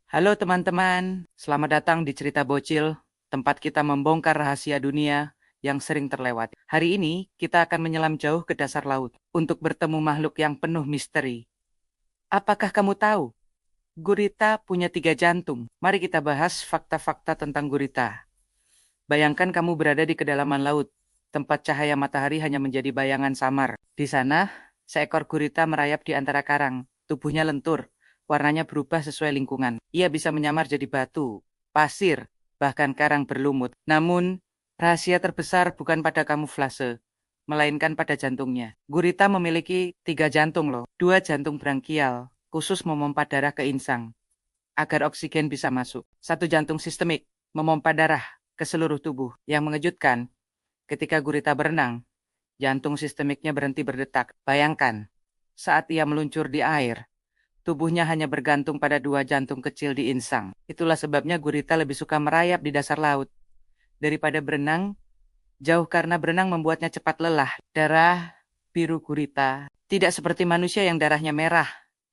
Halo teman-teman, selamat datang di Cerita Bocil, tempat kita membongkar rahasia dunia yang sering terlewat. Hari ini kita akan menyelam jauh ke dasar laut untuk bertemu makhluk yang penuh misteri. Apakah kamu tahu? Gurita punya 3 jantung. Mari kita bahas fakta-fakta tentang gurita. Bayangkan kamu berada di kedalaman laut, tempat cahaya matahari hanya menjadi bayangan samar. Di sana, seekor gurita merayap di antara karang. Tubuhnya lentur, warnanya berubah sesuai lingkungan. Ia bisa menyamar jadi batu, pasir, bahkan karang berlumut. Namun, rahasia terbesar bukan pada kamuflase, melainkan pada jantungnya. Gurita memiliki 3 jantung loh. 2 jantung brankial, khusus memompa darah ke insang, agar oksigen bisa masuk. 1 jantung sistemik, memompa darah ke seluruh tubuh. Yang mengejutkan, ketika gurita berenang, jantung sistemiknya berhenti berdetak. Bayangkan, saat ia meluncur di air, tubuhnya hanya bergantung pada 2 jantung kecil di insang. Itulah sebabnya gurita lebih suka merayap di dasar laut daripada berenang jauh, karena berenang membuatnya cepat lelah. Darah biru gurita tidak seperti manusia yang darahnya merah.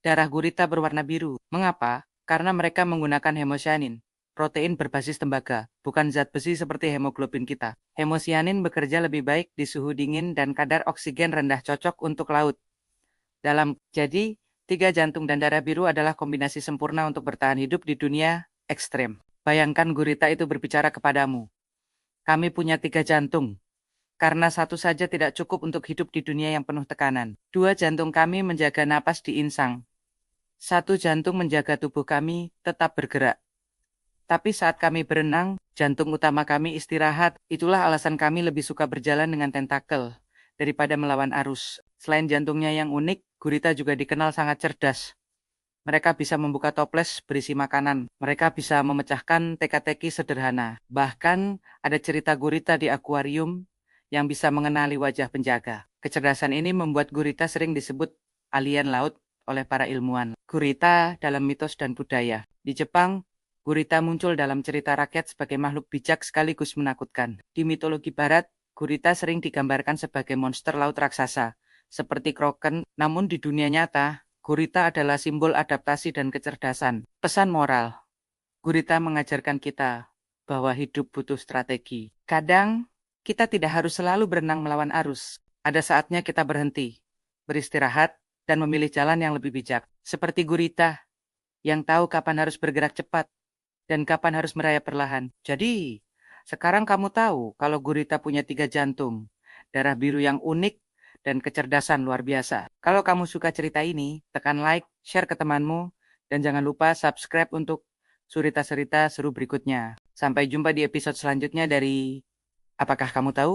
Darah gurita berwarna biru. Mengapa? Karena mereka menggunakan hemosianin, protein berbasis tembaga, bukan zat besi seperti hemoglobin kita. Hemosianin bekerja lebih baik di suhu dingin dan kadar oksigen rendah, cocok untuk laut. Jadi, 3 jantung dan darah biru adalah kombinasi sempurna untuk bertahan hidup di dunia ekstrem. Bayangkan gurita itu berbicara kepadamu. Kami punya 3 jantung. Karena satu saja tidak cukup untuk hidup di dunia yang penuh tekanan. 2 jantung kami menjaga napas di insang. 1 jantung menjaga tubuh kami tetap bergerak. Tapi saat kami berenang, jantung utama kami istirahat. Itulah alasan kami lebih suka berjalan dengan tentakel daripada melawan arus. Selain jantungnya yang unik, gurita juga dikenal sangat cerdas. Mereka bisa membuka toples berisi makanan. Mereka bisa memecahkan teka-teki sederhana. Bahkan ada cerita gurita di akuarium yang bisa mengenali wajah penjaga. Kecerdasan ini membuat gurita sering disebut alien laut oleh para ilmuwan. Gurita dalam mitos dan budaya. Di Jepang, gurita muncul dalam cerita rakyat sebagai makhluk bijak sekaligus menakutkan. Di mitologi barat, gurita sering digambarkan sebagai monster laut raksasa, seperti kraken. Namun di dunia nyata, gurita adalah simbol adaptasi dan kecerdasan. Pesan moral, gurita mengajarkan kita bahwa hidup butuh strategi. Kadang, kita tidak harus selalu berenang melawan arus. Ada saatnya kita berhenti, beristirahat, dan memilih jalan yang lebih bijak. Seperti gurita, yang tahu kapan harus bergerak cepat, dan kapan harus merayap perlahan. Jadi, sekarang kamu tahu kalau gurita punya 3 jantung, darah biru yang unik, dan kecerdasan luar biasa. Kalau kamu suka cerita ini, tekan like, share ke temanmu, dan jangan lupa subscribe untuk cerita-cerita seru berikutnya. Sampai jumpa di episode selanjutnya dari Apakah Kamu Tahu?